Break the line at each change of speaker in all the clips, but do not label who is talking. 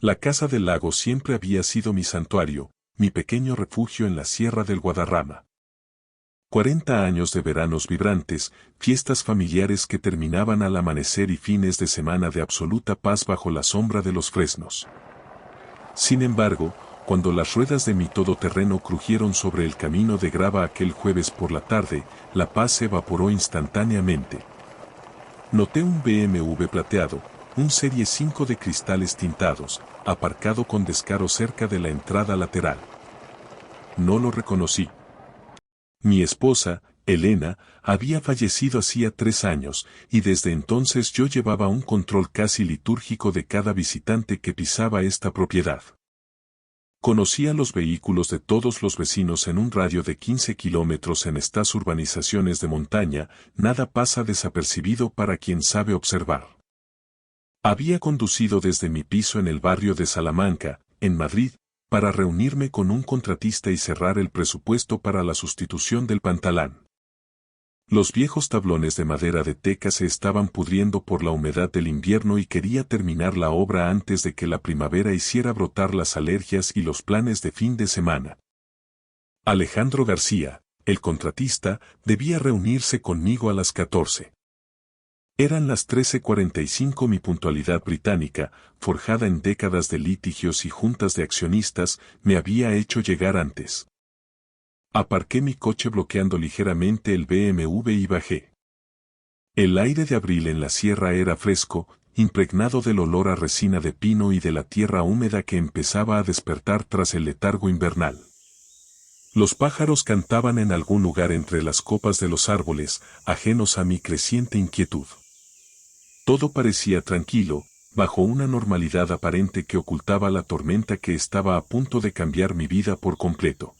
La Casa del Lago siempre había sido mi santuario, mi pequeño refugio en la Sierra del Guadarrama. 40 años de veranos vibrantes, fiestas familiares que terminaban al amanecer y fines de semana de absoluta paz bajo la sombra de los fresnos. Sin embargo, cuando las ruedas de mi todoterreno crujieron sobre el camino de grava aquel jueves por la tarde, la paz se evaporó instantáneamente. Noté un BMW plateado, un Serie 5 de cristales tintados, aparcado con descaro cerca de la entrada lateral. No lo reconocí. Mi esposa, Elena, había fallecido hacía 3 años, y desde entonces yo llevaba un control casi litúrgico de cada visitante que pisaba esta propiedad. Conocía los vehículos de todos los vecinos en un radio de 15 kilómetros en estas urbanizaciones de montaña, nada pasa desapercibido para quien sabe observar. Había conducido desde mi piso en el barrio de Salamanca, en Madrid, para reunirme con un contratista y cerrar el presupuesto para la sustitución del pantalán. Los viejos tablones de madera de teca se estaban pudriendo por la humedad del invierno y quería terminar la obra antes de que la primavera hiciera brotar las alergias y los planes de fin de semana. Alejandro García, el contratista, debía reunirse conmigo a las 14. Eran las 13:45. Mi puntualidad británica, forjada en décadas de litigios y juntas de accionistas, me había hecho llegar antes. Aparqué mi coche bloqueando ligeramente el BMW y bajé. El aire de abril en la sierra era fresco, impregnado del olor a resina de pino y de la tierra húmeda que empezaba a despertar tras el letargo invernal. Los pájaros cantaban en algún lugar entre las copas de los árboles, ajenos a mi creciente inquietud. Todo parecía tranquilo, bajo una normalidad aparente que ocultaba la tormenta que estaba a punto de cambiar mi vida por completo.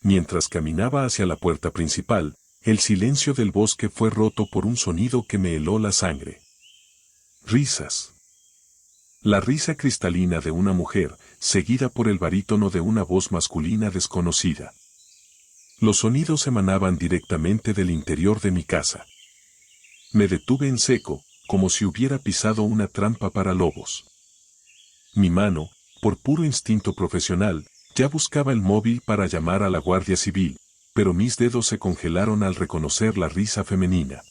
Mientras caminaba hacia la puerta principal, el silencio del bosque fue roto por un sonido que me heló la sangre. Risas. La risa cristalina de una mujer, seguida por el barítono de una voz masculina desconocida. Los sonidos emanaban directamente del interior de mi casa. Me detuve en seco, como si hubiera pisado una trampa para lobos. Mi mano, por puro instinto profesional, ya buscaba el móvil para llamar a la Guardia Civil, pero mis dedos se congelaron al reconocer la risa femenina.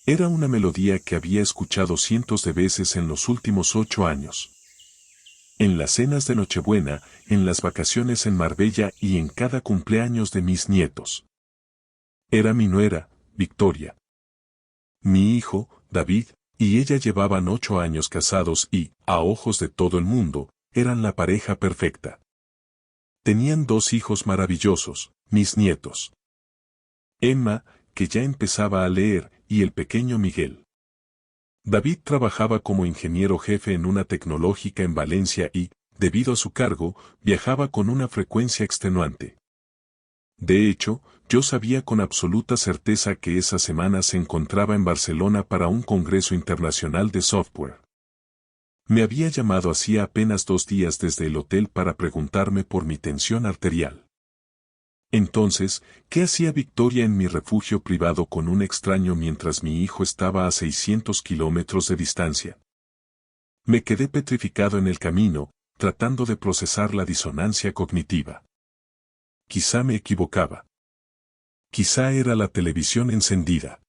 Era una melodía que había escuchado cientos de veces en los últimos 8 años. En las cenas de Nochebuena, en las vacaciones en Marbella y en cada cumpleaños de mis nietos. Era mi nuera, Victoria. Mi hijo, David, y ella llevaban 8 años casados y, a ojos de todo el mundo, eran la pareja perfecta. Tenían 2 hijos maravillosos, mis nietos. Emma, que ya empezaba a leer, y el pequeño Miguel. David trabajaba como ingeniero jefe en una tecnológica en Valencia y, debido a su cargo, viajaba con una frecuencia extenuante. De hecho, yo sabía con absoluta certeza que esa semana se encontraba en Barcelona para un congreso internacional de software. Me había llamado hacía apenas 2 días desde el hotel para preguntarme por mi tensión arterial. Entonces, ¿qué hacía Victoria en mi refugio privado con un extraño mientras mi hijo estaba a 600 kilómetros de distancia? Me quedé petrificado en el camino, tratando de procesar la disonancia cognitiva. Quizá me equivocaba. Quizá era la televisión encendida.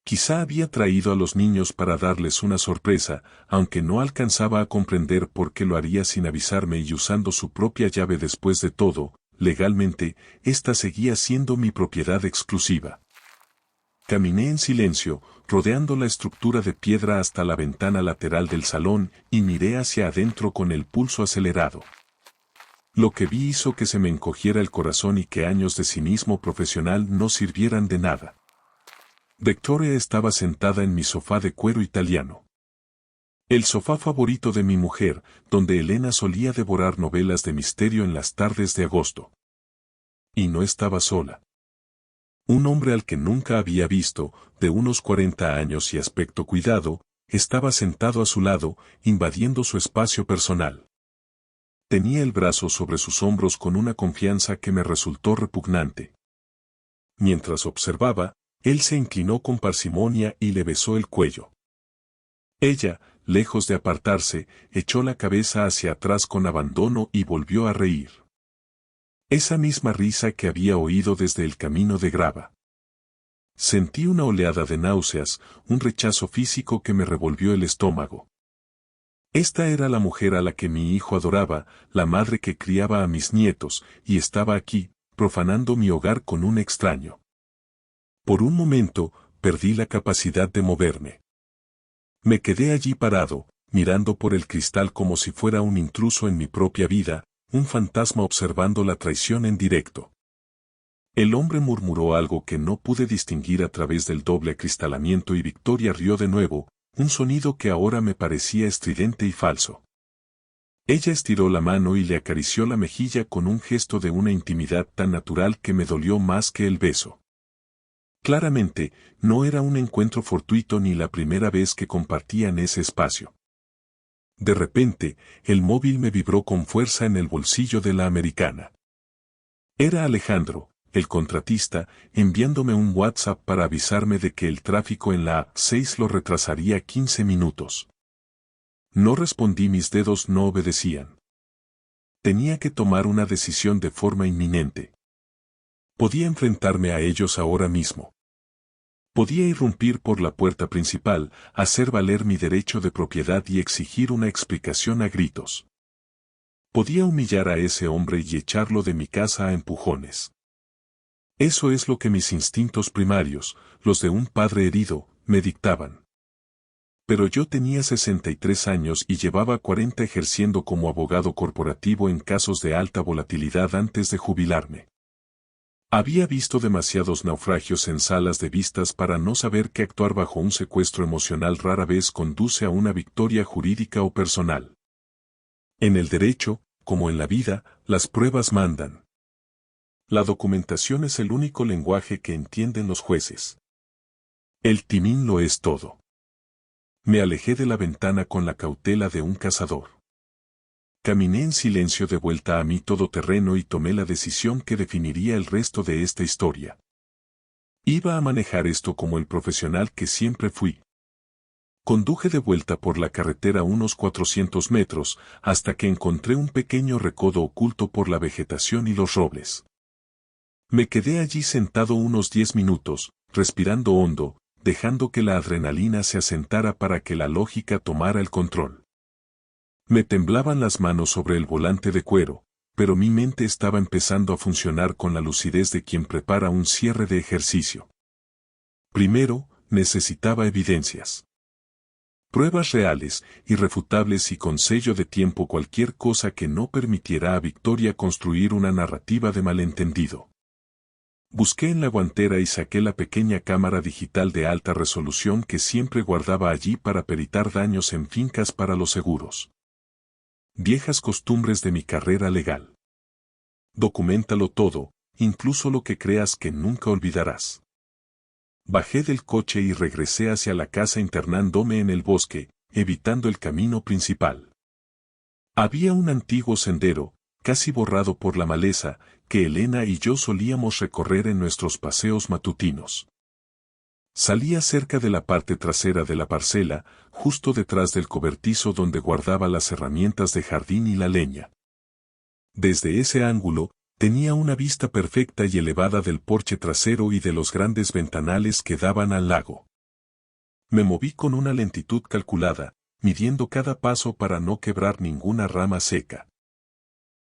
Quizá había traído a los niños para darles una sorpresa, aunque no alcanzaba a comprender por qué lo haría sin avisarme y usando su propia llave. Después de todo, legalmente, esta seguía siendo mi propiedad exclusiva. Caminé en silencio, rodeando la estructura de piedra hasta la ventana lateral del salón y miré hacia adentro con el pulso acelerado. Lo que vi hizo que se me encogiera el corazón y que años de cinismo profesional no sirvieran de nada. Victoria estaba sentada en mi sofá de cuero italiano. El sofá favorito de mi mujer, donde Elena solía devorar novelas de misterio en las tardes de agosto. Y no estaba sola. Un hombre al que nunca había visto, de unos 40 años y aspecto cuidado, estaba sentado a su lado, invadiendo su espacio personal. Tenía el brazo sobre sus hombros con una confianza que me resultó repugnante. Mientras observaba, él se inclinó con parsimonia y le besó el cuello. Ella, lejos de apartarse, echó la cabeza hacia atrás con abandono y volvió a reír. Esa misma risa que había oído desde el camino de grava. Sentí una oleada de náuseas, un rechazo físico que me revolvió el estómago. Esta era la mujer a la que mi hijo adoraba, la madre que criaba a mis nietos, y estaba aquí, profanando mi hogar con un extraño. Por un momento, perdí la capacidad de moverme. Me quedé allí parado, mirando por el cristal como si fuera un intruso en mi propia vida, un fantasma observando la traición en directo. El hombre murmuró algo que no pude distinguir a través del doble acristalamiento y Victoria rió de nuevo, un sonido que ahora me parecía estridente y falso. Ella estiró la mano y le acarició la mejilla con un gesto de una intimidad tan natural que me dolió más que el beso. Claramente, no era un encuentro fortuito ni la primera vez que compartían ese espacio. De repente, el móvil me vibró con fuerza en el bolsillo de la americana. Era Alejandro, el contratista, enviándome un WhatsApp para avisarme de que el tráfico en la A6 lo retrasaría 15 minutos. No respondí, mis dedos no obedecían. Tenía que tomar una decisión de forma inminente. Podía enfrentarme a ellos ahora mismo. Podía irrumpir por la puerta principal, hacer valer mi derecho de propiedad y exigir una explicación a gritos. Podía humillar a ese hombre y echarlo de mi casa a empujones. Eso es lo que mis instintos primarios, los de un padre herido, me dictaban. Pero yo tenía 63 años y llevaba 40 ejerciendo como abogado corporativo en casos de alta volatilidad antes de jubilarme. Había visto demasiados naufragios en salas de vistas para no saber que actuar bajo un secuestro emocional rara vez conduce a una victoria jurídica o personal. En el derecho, como en la vida, las pruebas mandan. La documentación es el único lenguaje que entienden los jueces. El timín lo es todo. Me alejé de la ventana con la cautela de un cazador. Caminé en silencio de vuelta a mi todoterreno y tomé la decisión que definiría el resto de esta historia. Iba a manejar esto como el profesional que siempre fui. Conduje de vuelta por la carretera unos 400 metros, hasta que encontré un pequeño recodo oculto por la vegetación y los robles. Me quedé allí sentado unos 10 minutos, respirando hondo, dejando que la adrenalina se asentara para que la lógica tomara el control. Me temblaban las manos sobre el volante de cuero, pero mi mente estaba empezando a funcionar con la lucidez de quien prepara un cierre de ejercicio. Primero, necesitaba evidencias. Pruebas reales, irrefutables y con sello de tiempo, cualquier cosa que no permitiera a Victoria construir una narrativa de malentendido. Busqué en la guantera y saqué la pequeña cámara digital de alta resolución que siempre guardaba allí para peritar daños en fincas para los seguros. Viejas costumbres de mi carrera legal. Documéntalo todo, incluso lo que creas que nunca olvidarás. Bajé del coche y regresé hacia la casa internándome en el bosque, evitando el camino principal. Había un antiguo sendero, casi borrado por la maleza, que Elena y yo solíamos recorrer en nuestros paseos matutinos. Salía cerca de la parte trasera de la parcela, justo detrás del cobertizo donde guardaba las herramientas de jardín y la leña. Desde ese ángulo, tenía una vista perfecta y elevada del porche trasero y de los grandes ventanales que daban al lago. Me moví con una lentitud calculada, midiendo cada paso para no quebrar ninguna rama seca.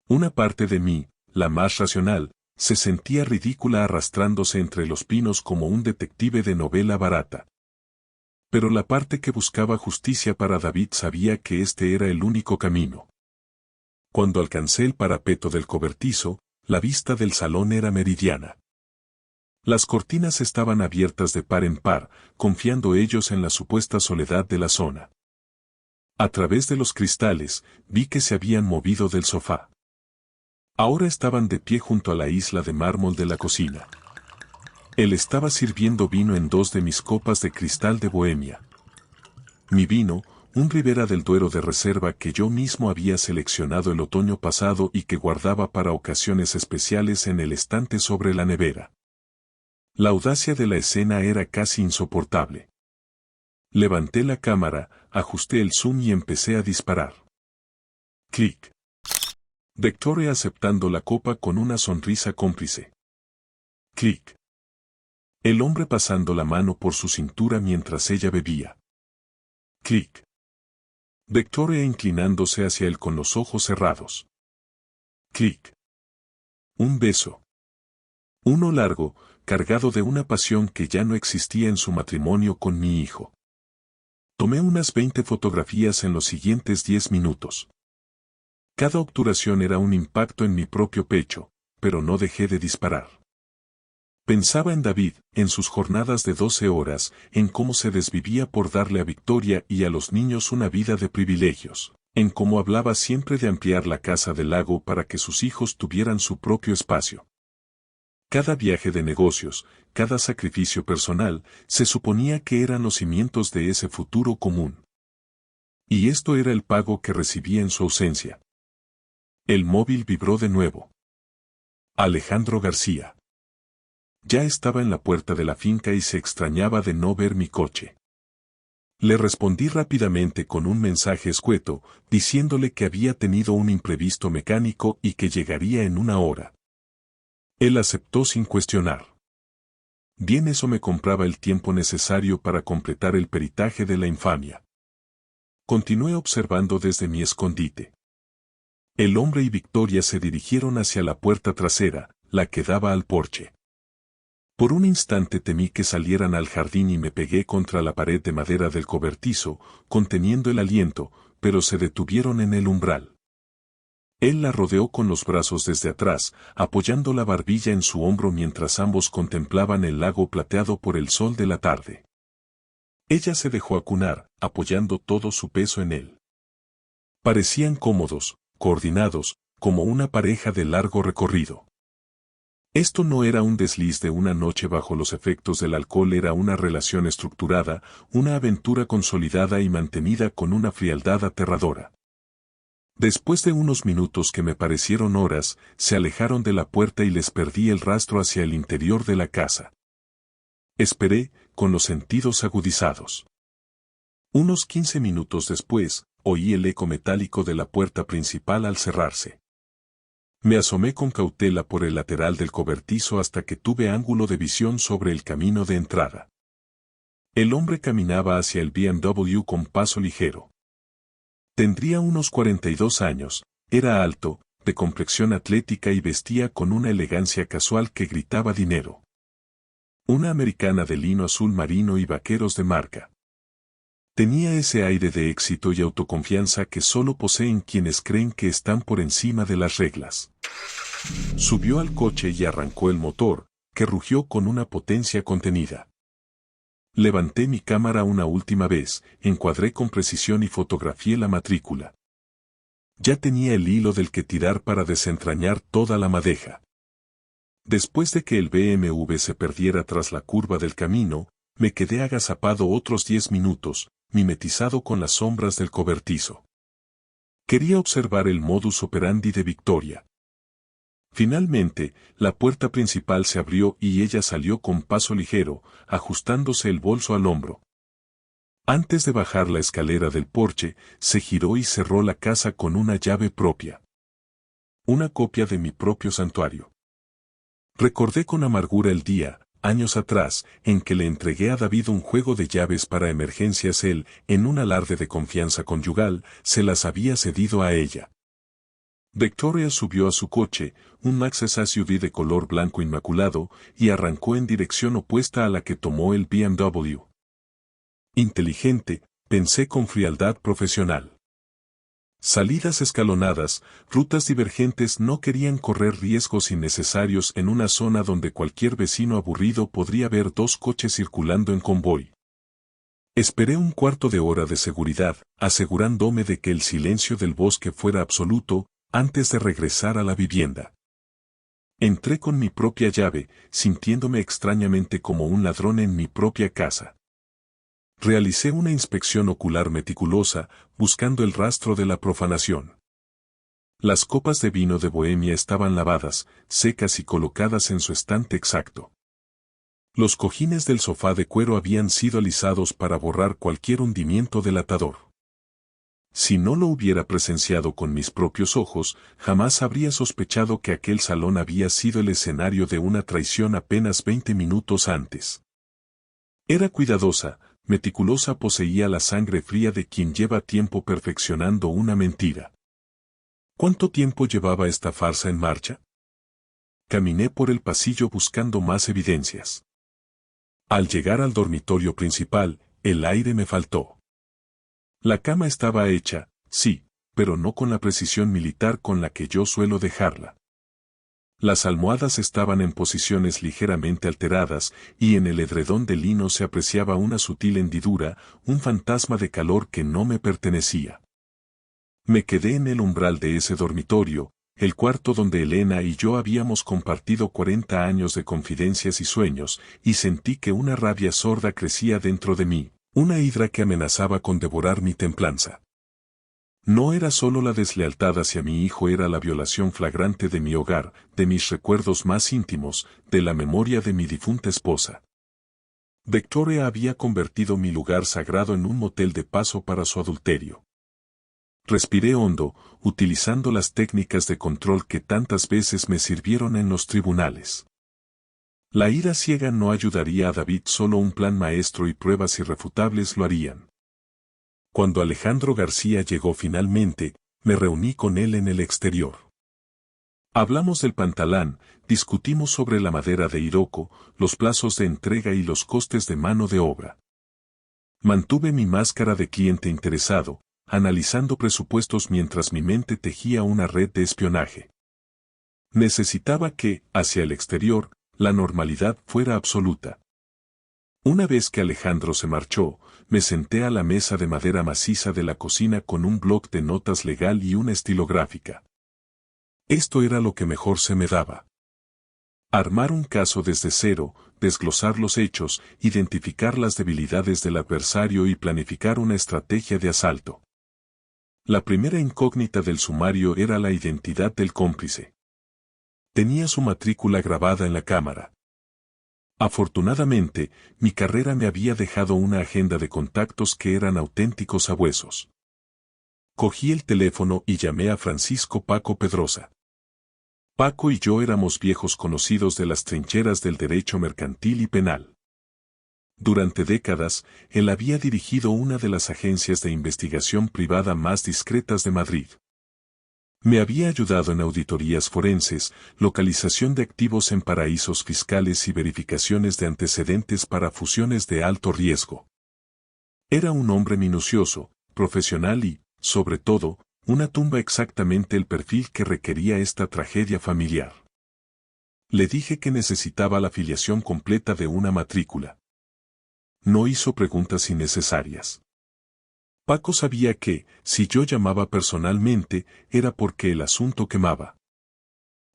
Una parte de mí, la más racional, se sentía ridícula arrastrándose entre los pinos como un detective de novela barata. Pero la parte que buscaba justicia para David sabía que este era el único camino. Cuando alcancé el parapeto del cobertizo, la vista del salón era meridiana. Las cortinas estaban abiertas de par en par, confiando ellos en la supuesta soledad de la zona. A través de los cristales, vi que se habían movido del sofá. Ahora estaban de pie junto a la isla de mármol de la cocina. Él estaba sirviendo vino en 2 de mis copas de cristal de Bohemia. Mi vino, un Ribera del Duero de reserva que yo mismo había seleccionado el otoño pasado y que guardaba para ocasiones especiales en el estante sobre la nevera. La audacia de la escena era casi insoportable. Levanté la cámara, ajusté el zoom y empecé a disparar. Clic. Victoria aceptando la copa con una sonrisa cómplice. Clic. El hombre pasando la mano por su cintura mientras ella bebía. Clic. Victoria inclinándose hacia él con los ojos cerrados. Clic. Un beso. Uno largo, cargado de una pasión que ya no existía en su matrimonio con mi hijo. Tomé unas 20 fotografías en los siguientes 10 minutos. Cada obturación era un impacto en mi propio pecho, pero no dejé de disparar. Pensaba en David, en sus jornadas de 12 horas, en cómo se desvivía por darle a Victoria y a los niños una vida de privilegios, en cómo hablaba siempre de ampliar la casa del lago para que sus hijos tuvieran su propio espacio. Cada viaje de negocios, cada sacrificio personal, se suponía que eran los cimientos de ese futuro común. Y esto era el pago que recibía en su ausencia. El móvil vibró de nuevo. Alejandro García. Ya estaba en la puerta de la finca y se extrañaba de no ver mi coche. Le respondí rápidamente con un mensaje escueto, diciéndole que había tenido un imprevisto mecánico y que llegaría en una hora. Él aceptó sin cuestionar. Bien, eso me compraba el tiempo necesario para completar el peritaje de la infamia. Continué observando desde mi escondite. El hombre y Victoria se dirigieron hacia la puerta trasera, la que daba al porche. Por un instante temí que salieran al jardín y me pegué contra la pared de madera del cobertizo, conteniendo el aliento, pero se detuvieron en el umbral. Él la rodeó con los brazos desde atrás, apoyando la barbilla en su hombro mientras ambos contemplaban el lago plateado por el sol de la tarde. Ella se dejó acunar, apoyando todo su peso en él. Parecían cómodos, coordinados, como una pareja de largo recorrido. Esto no era un desliz de una noche bajo los efectos del alcohol, era una relación estructurada, una aventura consolidada y mantenida con una frialdad aterradora. Después de unos minutos que me parecieron horas, se alejaron de la puerta y les perdí el rastro hacia el interior de la casa. Esperé, con los sentidos agudizados. Unos 15 minutos después, oí el eco metálico de la puerta principal al cerrarse. Me asomé con cautela por el lateral del cobertizo hasta que tuve ángulo de visión sobre el camino de entrada. El hombre caminaba hacia el BMW con paso ligero. Tendría unos 42 años, era alto, de complexión atlética y vestía con una elegancia casual que gritaba dinero. Una americana de lino azul marino y vaqueros de marca. Tenía ese aire de éxito y autoconfianza que solo poseen quienes creen que están por encima de las reglas. Subió al coche y arrancó el motor, que rugió con una potencia contenida. Levanté mi cámara una última vez, encuadré con precisión y fotografié la matrícula. Ya tenía el hilo del que tirar para desentrañar toda la madeja. Después de que el BMW se perdiera tras la curva del camino, me quedé agazapado otros 10 minutos, mimetizado con las sombras del cobertizo. Quería observar el modus operandi de Victoria. Finalmente, la puerta principal se abrió y ella salió con paso ligero, ajustándose el bolso al hombro. Antes de bajar la escalera del porche, se giró y cerró la casa con una llave propia. Una copia de mi propio santuario. Recordé con amargura el día, años atrás, en que le entregué a David un juego de llaves para emergencias. Él, en un alarde de confianza conyugal, se las había cedido a ella. Victoria subió a su coche, un Maxus SUV de color blanco inmaculado, y arrancó en dirección opuesta a la que tomó el BMW. Inteligente, pensé con frialdad profesional. Salidas escalonadas, rutas divergentes, no querían correr riesgos innecesarios en una zona donde cualquier vecino aburrido podría ver dos coches circulando en convoy. Esperé un cuarto de hora de seguridad, asegurándome de que el silencio del bosque fuera absoluto, antes de regresar a la vivienda. Entré con mi propia llave, sintiéndome extrañamente como un ladrón en mi propia casa. Realicé una inspección ocular meticulosa, buscando el rastro de la profanación. Las copas de vino de Bohemia estaban lavadas, secas y colocadas en su estante exacto. Los cojines del sofá de cuero habían sido alisados para borrar cualquier hundimiento del atador. Si no lo hubiera presenciado con mis propios ojos, jamás habría sospechado que aquel salón había sido el escenario de una traición apenas 20 minutos antes. Era cuidadosa, meticulosa, poseía la sangre fría de quien lleva tiempo perfeccionando una mentira. ¿Cuánto tiempo llevaba esta farsa en marcha? Caminé por el pasillo buscando más evidencias. Al llegar al dormitorio principal, el aire me faltó. La cama estaba hecha, sí, pero no con la precisión militar con la que yo suelo dejarla. Las almohadas estaban en posiciones ligeramente alteradas, y en el edredón de lino se apreciaba una sutil hendidura, un fantasma de calor que no me pertenecía. Me quedé en el umbral de ese dormitorio, el cuarto donde Elena y yo habíamos compartido 40 años de confidencias y sueños, y sentí que una rabia sorda crecía dentro de mí, una hidra que amenazaba con devorar mi templanza. No era solo la deslealtad hacia mi hijo, era la violación flagrante de mi hogar, de mis recuerdos más íntimos, de la memoria de mi difunta esposa. Victoria había convertido mi lugar sagrado en un motel de paso para su adulterio. Respiré hondo, utilizando las técnicas de control que tantas veces me sirvieron en los tribunales. La ira ciega no ayudaría a David, solo un plan maestro y pruebas irrefutables lo harían. Cuando Alejandro García llegó finalmente, me reuní con él en el exterior. Hablamos del pantalán, discutimos sobre la madera de Iroko, los plazos de entrega y los costes de mano de obra. Mantuve mi máscara de cliente interesado, analizando presupuestos mientras mi mente tejía una red de espionaje. Necesitaba que, hacia el exterior, la normalidad fuera absoluta. Una vez que Alejandro se marchó, me senté a la mesa de madera maciza de la cocina con un bloc de notas legal y una estilográfica. Esto era lo que mejor se me daba. Armar un caso desde cero, desglosar los hechos, identificar las debilidades del adversario y planificar una estrategia de asalto. La primera incógnita del sumario era la identidad del cómplice. Tenía su matrícula grabada en la cámara. Afortunadamente, mi carrera me había dejado una agenda de contactos que eran auténticos sabuesos. Cogí el teléfono y llamé a Francisco Paco Pedrosa. Paco y yo éramos viejos conocidos de las trincheras del derecho mercantil y penal. Durante décadas, él había dirigido una de las agencias de investigación privada más discretas de Madrid. Me había ayudado en auditorías forenses, localización de activos en paraísos fiscales y verificaciones de antecedentes para fusiones de alto riesgo. Era un hombre minucioso, profesional y, sobre todo, una tumba exactamente el perfil que requería esta tragedia familiar. Le dije que necesitaba la filiación completa de una matrícula. No hizo preguntas innecesarias. Paco sabía que, si yo llamaba personalmente, era porque el asunto quemaba.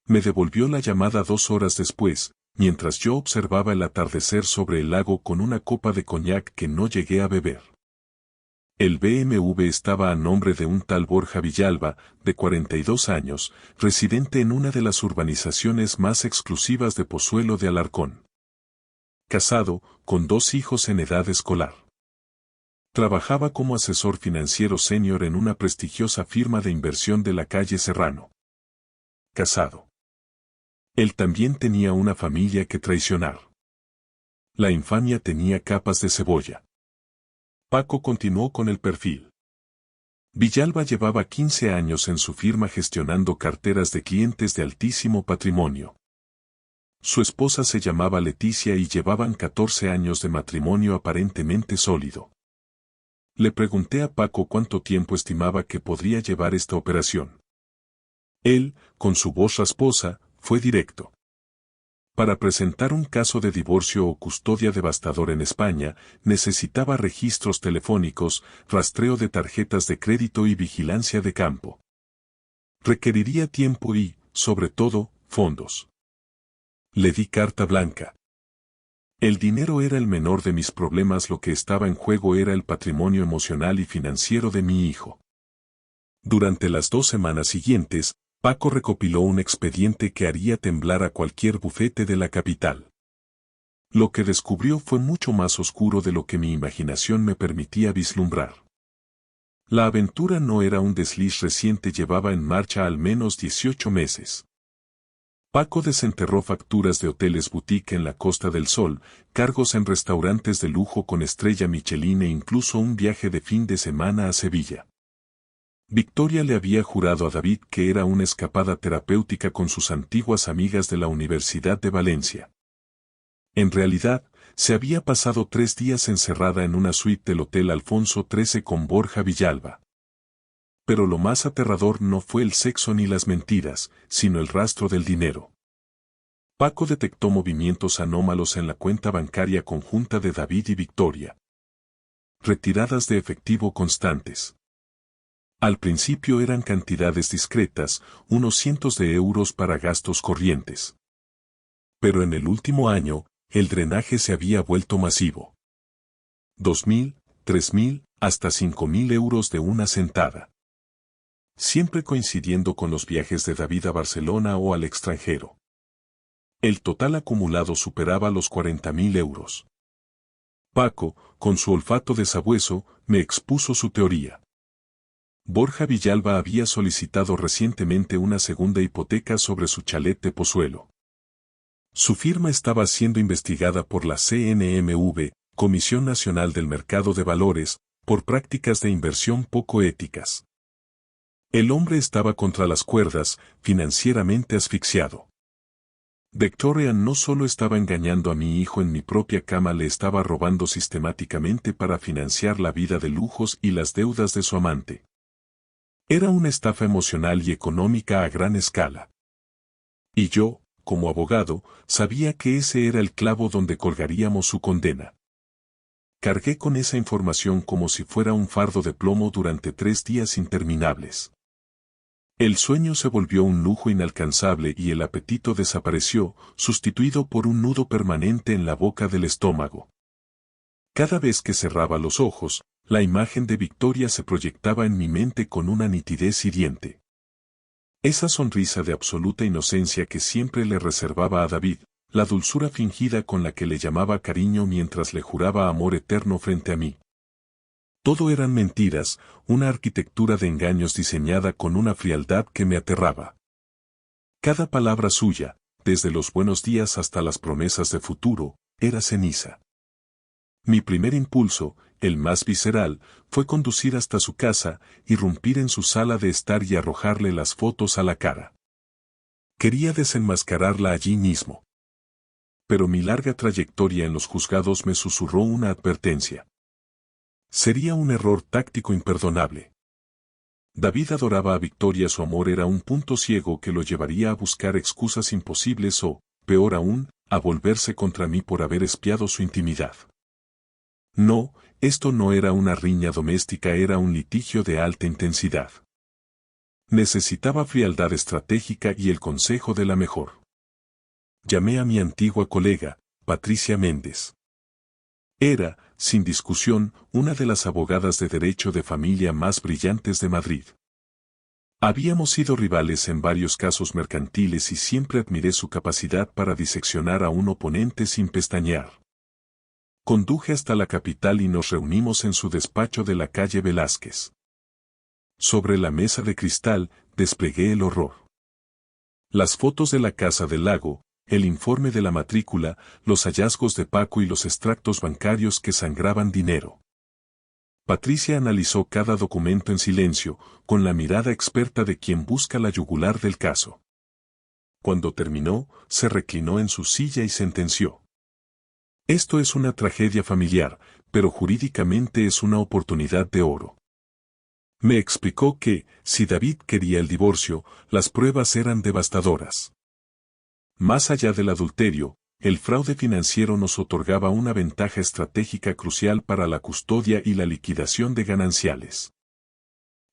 Me devolvió la llamada 2 horas después, mientras yo observaba el atardecer sobre el lago con una copa de coñac que no llegué a beber. El BMW estaba a nombre de un tal Borja Villalba, de 42 años, residente en una de las urbanizaciones más exclusivas de Pozuelo de Alarcón. Casado, con 2 hijos en edad escolar. Trabajaba como asesor financiero senior en una prestigiosa firma de inversión de la calle Serrano. Casado. Él también tenía una familia que traicionar. La infamia tenía capas de cebolla. Paco continuó con el perfil. Villalba llevaba 15 años en su firma gestionando carteras de clientes de altísimo patrimonio. Su esposa se llamaba Leticia y llevaban 14 años de matrimonio aparentemente sólido. Le pregunté a Paco cuánto tiempo estimaba que podría llevar esta operación. Él, con su voz rasposa, fue directo. Para presentar un caso de divorcio o custodia devastador en España, necesitaba registros telefónicos, rastreo de tarjetas de crédito y vigilancia de campo. Requeriría tiempo y, sobre todo, fondos. Le di carta blanca. El dinero era el menor de mis problemas, lo que estaba en juego era el patrimonio emocional y financiero de mi hijo. Durante las 2 semanas siguientes, Paco recopiló un expediente que haría temblar a cualquier bufete de la capital. Lo que descubrió fue mucho más oscuro de lo que mi imaginación me permitía vislumbrar. La aventura no era un desliz reciente, llevaba en marcha al menos 18 meses. Paco desenterró facturas de hoteles boutique en la Costa del Sol, cargos en restaurantes de lujo con estrella Michelin e incluso un viaje de fin de semana a Sevilla. Victoria le había jurado a David que era una escapada terapéutica con sus antiguas amigas de la Universidad de Valencia. En realidad, se había pasado 3 días encerrada en una suite del Hotel Alfonso XIII con Borja Villalba. Pero lo más aterrador no fue el sexo ni las mentiras, sino el rastro del dinero. Paco detectó movimientos anómalos en la cuenta bancaria conjunta de David y Victoria. Retiradas de efectivo constantes. Al principio eran cantidades discretas, unos cientos de euros para gastos corrientes. Pero en el último año, el drenaje se había vuelto masivo. 2.000, 3.000, hasta 5.000 euros de una sentada. Siempre coincidiendo con los viajes de David a Barcelona o al extranjero. El total acumulado superaba los 40.000 euros. Paco, con su olfato de sabueso, me expuso su teoría. Borja Villalba había solicitado recientemente una segunda hipoteca sobre su chalet de Pozuelo. Su firma estaba siendo investigada por la CNMV, Comisión Nacional del Mercado de Valores, por prácticas de inversión poco éticas. El hombre estaba contra las cuerdas, financieramente asfixiado. Victoria no solo estaba engañando a mi hijo en mi propia cama, le estaba robando sistemáticamente para financiar la vida de lujos y las deudas de su amante. Era una estafa emocional y económica a gran escala. Y yo, como abogado, sabía que ese era el clavo donde colgaríamos su condena. Cargué con esa información como si fuera un fardo de plomo durante 3 días interminables. El sueño se volvió un lujo inalcanzable y el apetito desapareció, sustituido por un nudo permanente en la boca del estómago. Cada vez que cerraba los ojos, la imagen de Victoria se proyectaba en mi mente con una nitidez hiriente. Esa sonrisa de absoluta inocencia que siempre le reservaba a David, la dulzura fingida con la que le llamaba cariño mientras le juraba amor eterno frente a mí. Todo eran mentiras, una arquitectura de engaños diseñada con una frialdad que me aterraba. Cada palabra suya, desde los buenos días hasta las promesas de futuro, era ceniza. Mi primer impulso, el más visceral, fue conducir hasta su casa, irrumpir en su sala de estar y arrojarle las fotos a la cara. Quería desenmascararla allí mismo. Pero mi larga trayectoria en los juzgados me susurró una advertencia. Sería un error táctico imperdonable. David adoraba a Victoria, su amor era un punto ciego que lo llevaría a buscar excusas imposibles o, peor aún, a volverse contra mí por haber espiado su intimidad. No, esto no era una riña doméstica, era un litigio de alta intensidad. Necesitaba frialdad estratégica y el consejo de la mejor. Llamé a mi antigua colega, Patricia Méndez. Era, sin discusión, una de las abogadas de derecho de familia más brillantes de Madrid. Habíamos sido rivales en varios casos mercantiles y siempre admiré su capacidad para diseccionar a un oponente sin pestañear. Conduje hasta la capital y nos reunimos en su despacho de la calle Velázquez. Sobre la mesa de cristal, desplegué el horror. Las fotos de la Casa del Lago, el informe de la matrícula, los hallazgos de Paco y los extractos bancarios que sangraban dinero. Patricia analizó cada documento en silencio, con la mirada experta de quien busca la yugular del caso. Cuando terminó, se reclinó en su silla y sentenció. Esto es una tragedia familiar, pero jurídicamente es una oportunidad de oro. Me explicó que, si David quería el divorcio, las pruebas eran devastadoras. Más allá del adulterio, el fraude financiero nos otorgaba una ventaja estratégica crucial para la custodia y la liquidación de gananciales.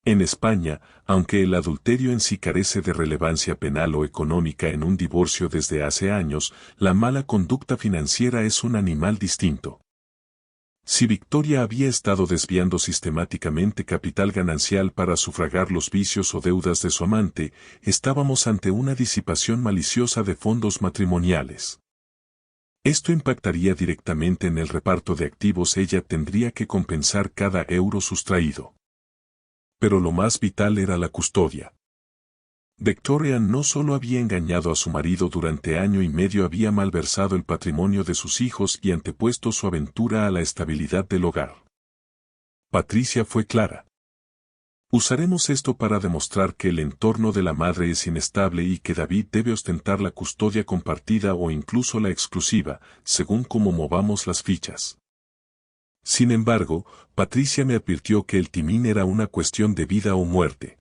En España, aunque el adulterio en sí carece de relevancia penal o económica en un divorcio desde hace años, la mala conducta financiera es un animal distinto. Si Victoria había estado desviando sistemáticamente capital ganancial para sufragar los vicios o deudas de su amante, estábamos ante una disipación maliciosa de fondos matrimoniales. Esto impactaría directamente en el reparto de activos. Ella tendría que compensar cada euro sustraído. Pero lo más vital era la custodia. Victoria no solo había engañado a su marido durante año y medio, había malversado el patrimonio de sus hijos y antepuesto su aventura a la estabilidad del hogar. Patricia fue clara. Usaremos esto para demostrar que el entorno de la madre es inestable y que David debe ostentar la custodia compartida o incluso la exclusiva, según cómo movamos las fichas. Sin embargo, Patricia me advirtió que el timín era una cuestión de vida o muerte.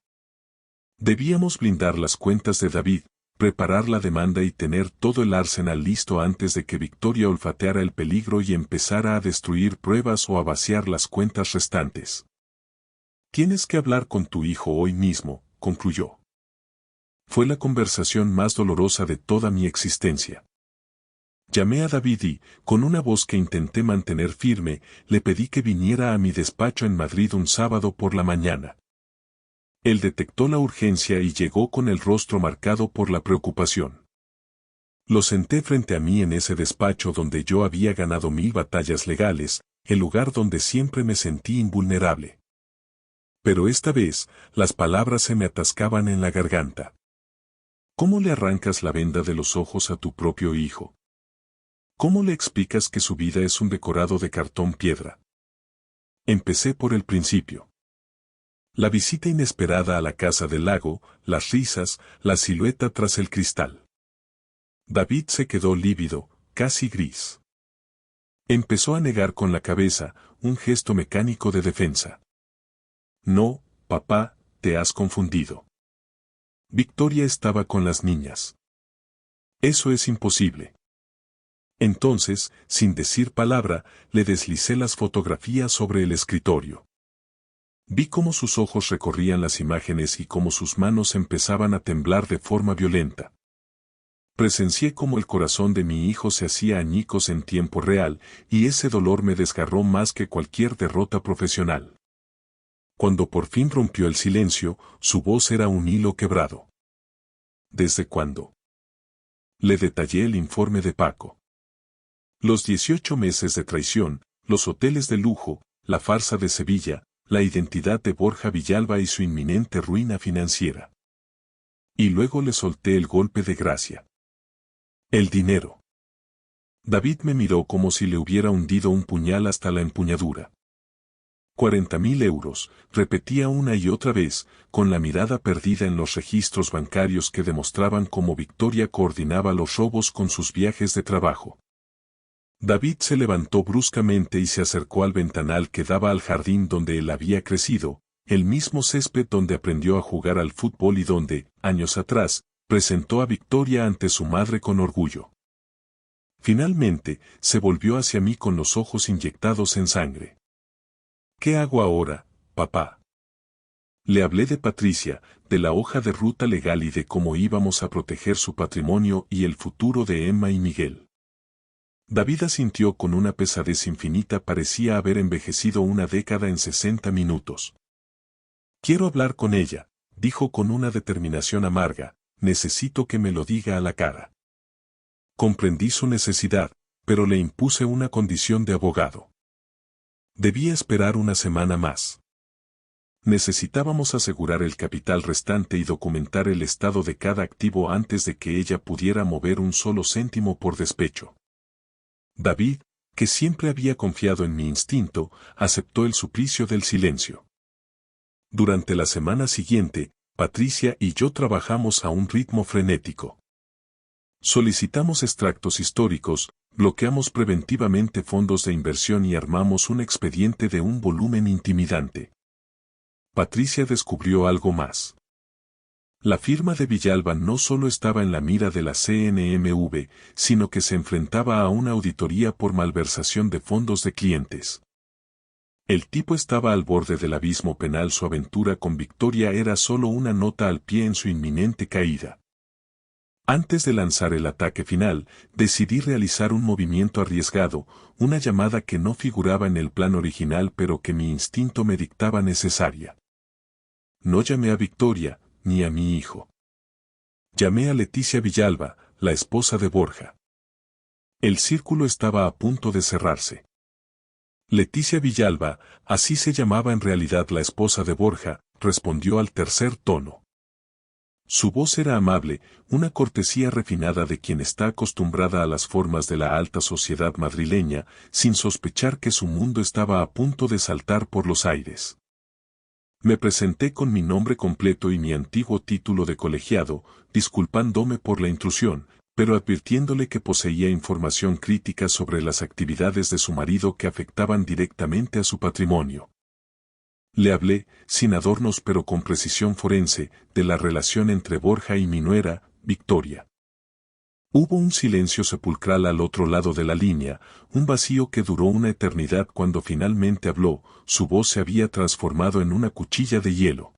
Debíamos blindar las cuentas de David, preparar la demanda y tener todo el arsenal listo antes de que Victoria olfateara el peligro y empezara a destruir pruebas o a vaciar las cuentas restantes. Tienes que hablar con tu hijo hoy mismo, concluyó. Fue la conversación más dolorosa de toda mi existencia. Llamé a David y, con una voz que intenté mantener firme, le pedí que viniera a mi despacho en Madrid un sábado por la mañana. Él detectó la urgencia y llegó con el rostro marcado por la preocupación. Lo senté frente a mí en ese despacho donde yo había ganado 1000 batallas legales, el lugar donde siempre me sentí invulnerable. Pero esta vez, las palabras se me atascaban en la garganta. ¿Cómo le arrancas la venda de los ojos a tu propio hijo? ¿Cómo le explicas que su vida es un decorado de cartón piedra? Empecé por el principio. La visita inesperada a la casa del lago, las risas, la silueta tras el cristal. David se quedó lívido, casi gris. Empezó a negar con la cabeza, un gesto mecánico de defensa. No, papá, te has confundido. Victoria estaba con las niñas. Eso es imposible. Entonces, sin decir palabra, le deslicé las fotografías sobre el escritorio. Vi cómo sus ojos recorrían las imágenes y cómo sus manos empezaban a temblar de forma violenta. Presencié cómo el corazón de mi hijo se hacía añicos en tiempo real, y ese dolor me desgarró más que cualquier derrota profesional. Cuando por fin rompió el silencio, su voz era un hilo quebrado. ¿Desde cuándo? Le detallé el informe de Paco. Los 18 meses de traición, los hoteles de lujo, la farsa de Sevilla, la identidad de Borja Villalba y su inminente ruina financiera. Y luego le solté el golpe de gracia. El dinero. David me miró como si le hubiera hundido un puñal hasta la empuñadura. 40.000 euros, repetía una y otra vez, con la mirada perdida en los registros bancarios que demostraban cómo Victoria coordinaba los robos con sus viajes de trabajo. David se levantó bruscamente y se acercó al ventanal que daba al jardín donde él había crecido, el mismo césped donde aprendió a jugar al fútbol y donde, años atrás, presentó a Victoria ante su madre con orgullo. Finalmente, se volvió hacia mí con los ojos inyectados en sangre. ¿Qué hago ahora, papá? Le hablé de Patricia, de la hoja de ruta legal y de cómo íbamos a proteger su patrimonio y el futuro de Emma y Miguel. David asintió con una pesadez infinita, parecía haber envejecido una década en 60 minutos. Quiero hablar con ella, dijo con una determinación amarga, necesito que me lo diga a la cara. Comprendí su necesidad, pero le impuse una condición de abogado. Debía esperar una semana más. Necesitábamos asegurar el capital restante y documentar el estado de cada activo antes de que ella pudiera mover un solo céntimo por despecho. David, que siempre había confiado en mi instinto, aceptó el suplicio del silencio. Durante la semana siguiente, Patricia y yo trabajamos a un ritmo frenético. Solicitamos extractos históricos, bloqueamos preventivamente fondos de inversión y armamos un expediente de un volumen intimidante. Patricia descubrió algo más. La firma de Villalba no solo estaba en la mira de la CNMV, sino que se enfrentaba a una auditoría por malversación de fondos de clientes. El tipo estaba al borde del abismo penal. Su aventura con Victoria era solo una nota al pie en su inminente caída. Antes de lanzar el ataque final, decidí realizar un movimiento arriesgado, una llamada que no figuraba en el plan original pero que mi instinto me dictaba necesaria. No llamé a Victoria, ni a mi hijo. Llamé a Leticia Villalba, la esposa de Borja. El círculo estaba a punto de cerrarse. Leticia Villalba, así se llamaba en realidad la esposa de Borja, respondió al tercer tono. Su voz era amable, una cortesía refinada de quien está acostumbrada a las formas de la alta sociedad madrileña, sin sospechar que su mundo estaba a punto de saltar por los aires. Me presenté con mi nombre completo y mi antiguo título de colegiado, disculpándome por la intrusión, pero advirtiéndole que poseía información crítica sobre las actividades de su marido que afectaban directamente a su patrimonio. Le hablé, sin adornos pero con precisión forense, de la relación entre Borja y mi nuera, Victoria. Hubo un silencio sepulcral al otro lado de la línea, un vacío que duró una eternidad cuando finalmente habló, su voz se había transformado en una cuchilla de hielo.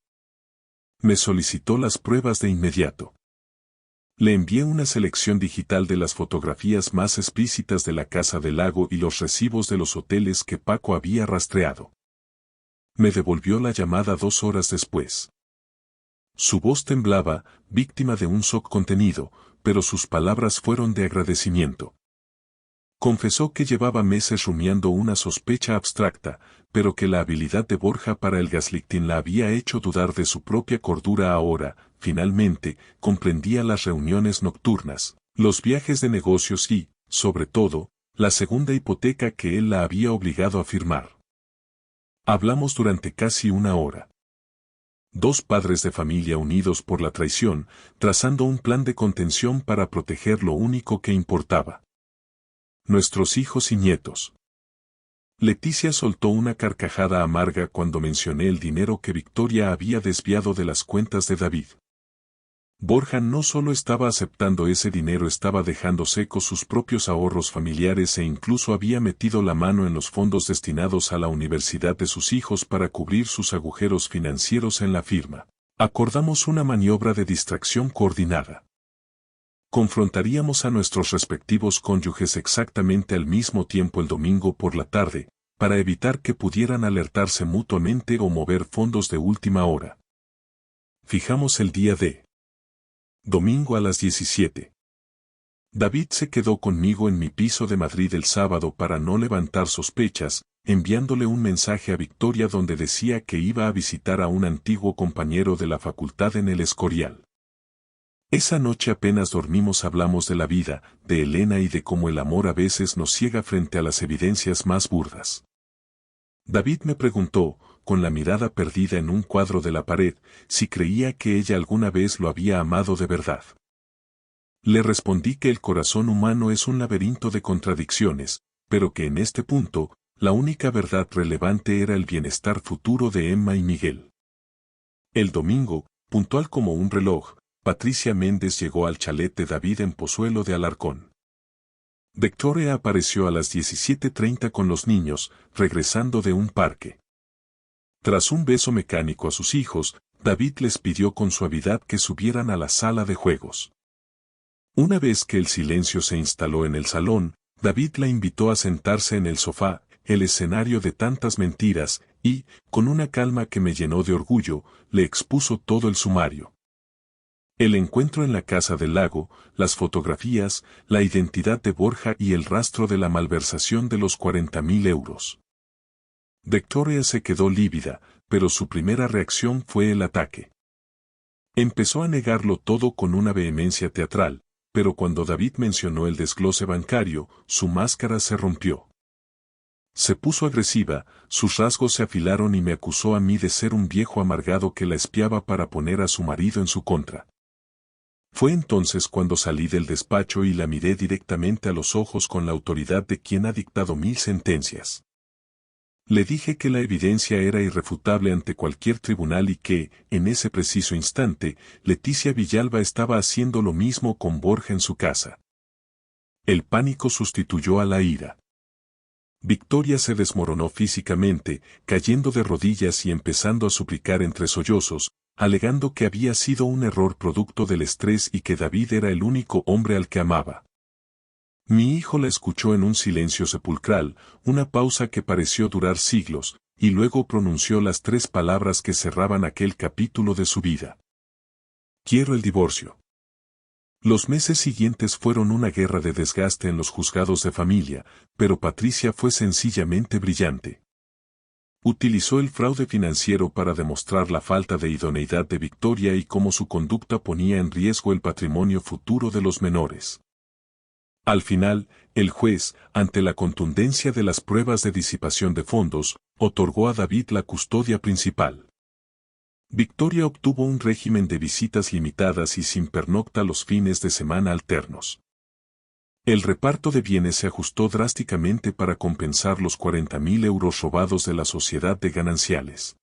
Me solicitó las pruebas de inmediato. Le envié una selección digital de las fotografías más explícitas de la Casa del Lago y los recibos de los hoteles que Paco había rastreado. Me devolvió la llamada 2 horas después. Su voz temblaba, víctima de un shock contenido, pero sus palabras fueron de agradecimiento. Confesó que llevaba meses rumiando una sospecha abstracta, pero que la habilidad de Borja para el gaslighting la había hecho dudar de su propia cordura ahora, finalmente, comprendía las reuniones nocturnas, los viajes de negocios y, sobre todo, la segunda hipoteca que él la había obligado a firmar. Hablamos durante casi 1 hora. 2 padres de familia unidos por la traición, trazando un plan de contención para proteger lo único que importaba. Nuestros hijos y nietos. Leticia soltó una carcajada amarga cuando mencioné el dinero que Victoria había desviado de las cuentas de David. Borja no solo estaba aceptando ese dinero, estaba dejando secos sus propios ahorros familiares e incluso había metido la mano en los fondos destinados a la universidad de sus hijos para cubrir sus agujeros financieros en la firma. Acordamos una maniobra de distracción coordinada. Confrontaríamos a nuestros respectivos cónyuges exactamente al mismo tiempo el domingo por la tarde, para evitar que pudieran alertarse mutuamente o mover fondos de última hora. Fijamos el día de domingo a las 17. David se quedó conmigo en mi piso de Madrid el sábado para no levantar sospechas, enviándole un mensaje a Victoria donde decía que iba a visitar a un antiguo compañero de la facultad en el Escorial. Esa noche apenas dormimos, hablamos de la vida, de Elena y de cómo el amor a veces nos ciega frente a las evidencias más burdas. David me preguntó, con la mirada perdida en un cuadro de la pared, si creía que ella alguna vez lo había amado de verdad. Le respondí que el corazón humano es un laberinto de contradicciones, pero que en este punto, la única verdad relevante era el bienestar futuro de Emma y Miguel. El domingo, puntual como un reloj, Patricia Méndez llegó al chalet de David en Pozuelo de Alarcón. Victoria apareció a las 17:30 con los niños, regresando de un parque. Tras un beso mecánico a sus hijos, David les pidió con suavidad que subieran a la sala de juegos. Una vez que el silencio se instaló en el salón, David la invitó a sentarse en el sofá, el escenario de tantas mentiras, y, con una calma que me llenó de orgullo, le expuso todo el sumario. El encuentro en la Casa del Lago, las fotografías, la identidad de Borja y el rastro de la malversación de los 40.000 euros. Victoria se quedó lívida, pero su primera reacción fue el ataque. Empezó a negarlo todo con una vehemencia teatral, pero cuando David mencionó el desglose bancario, su máscara se rompió. Se puso agresiva, sus rasgos se afilaron y me acusó a mí de ser un viejo amargado que la espiaba para poner a su marido en su contra. Fue entonces cuando salí del despacho y la miré directamente a los ojos con la autoridad de quien ha dictado 1000 sentencias. Le dije que la evidencia era irrefutable ante cualquier tribunal y que, en ese preciso instante, Leticia Villalba estaba haciendo lo mismo con Borja en su casa. El pánico sustituyó a la ira. Victoria se desmoronó físicamente, cayendo de rodillas y empezando a suplicar entre sollozos, alegando que había sido un error producto del estrés y que David era el único hombre al que amaba. Mi hijo la escuchó en un silencio sepulcral, una pausa que pareció durar siglos, y luego pronunció las 3 palabras que cerraban aquel capítulo de su vida. Quiero el divorcio. Los meses siguientes fueron una guerra de desgaste en los juzgados de familia, pero Patricia fue sencillamente brillante. Utilizó el fraude financiero para demostrar la falta de idoneidad de Victoria y cómo su conducta ponía en riesgo el patrimonio futuro de los menores. Al final, el juez, ante la contundencia de las pruebas de disipación de fondos, otorgó a David la custodia principal. Victoria obtuvo un régimen de visitas limitadas y sin pernocta los fines de semana alternos. El reparto de bienes se ajustó drásticamente para compensar los 40.000 euros robados de la sociedad de gananciales.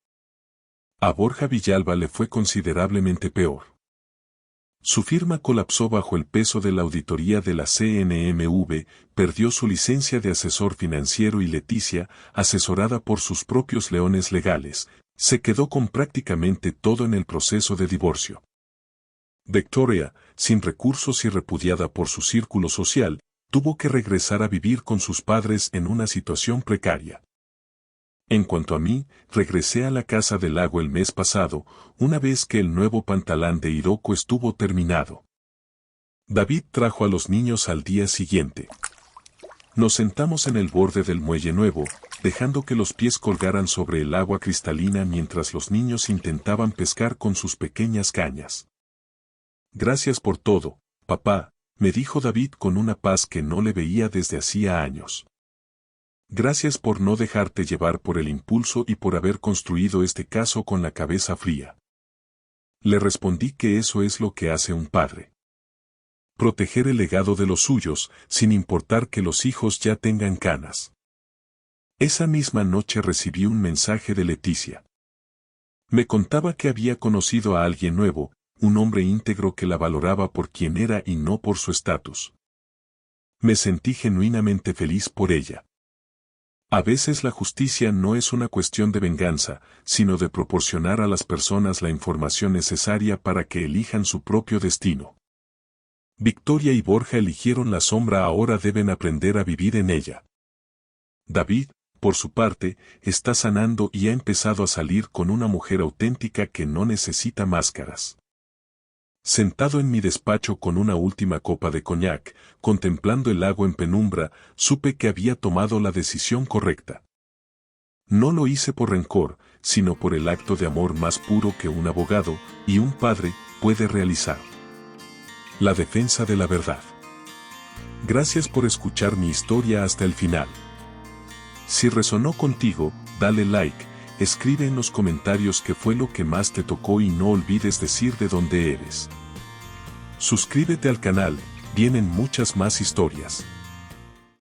A Borja Villalba le fue considerablemente peor. Su firma colapsó bajo el peso de la auditoría de la CNMV, perdió su licencia de asesor financiero y Leticia, asesorada por sus propios leones legales, se quedó con prácticamente todo en el proceso de divorcio. Victoria, sin recursos y repudiada por su círculo social, tuvo que regresar a vivir con sus padres en una situación precaria. En cuanto a mí, regresé a la Casa del Lago el mes pasado, una vez que el nuevo pantalán de Hiroko estuvo terminado. David trajo a los niños al día siguiente. Nos sentamos en el borde del muelle nuevo, dejando que los pies colgaran sobre el agua cristalina mientras los niños intentaban pescar con sus pequeñas cañas. Gracias por todo, papá, me dijo David con una paz que no le veía desde hacía años. Gracias por no dejarte llevar por el impulso y por haber construido este caso con la cabeza fría. Le respondí que eso es lo que hace un padre. Proteger el legado de los suyos, sin importar que los hijos ya tengan canas. Esa misma noche recibí un mensaje de Leticia. Me contaba que había conocido a alguien nuevo, un hombre íntegro que la valoraba por quien era y no por su estatus. Me sentí genuinamente feliz por ella. A veces la justicia no es una cuestión de venganza, sino de proporcionar a las personas la información necesaria para que elijan su propio destino. Victoria y Borja eligieron la sombra, ahora deben aprender a vivir en ella. David, por su parte, está sanando y ha empezado a salir con una mujer auténtica que no necesita máscaras. Sentado en mi despacho con una última copa de coñac, contemplando el lago en penumbra, supe que había tomado la decisión correcta. No lo hice por rencor, sino por el acto de amor más puro que un abogado y un padre puede realizar. La defensa de la verdad. Gracias por escuchar mi historia hasta el final. Si resonó contigo, dale like, escribe en los comentarios qué fue lo que más te tocó y no olvides decir de dónde eres. Suscríbete al canal, vienen muchas más historias.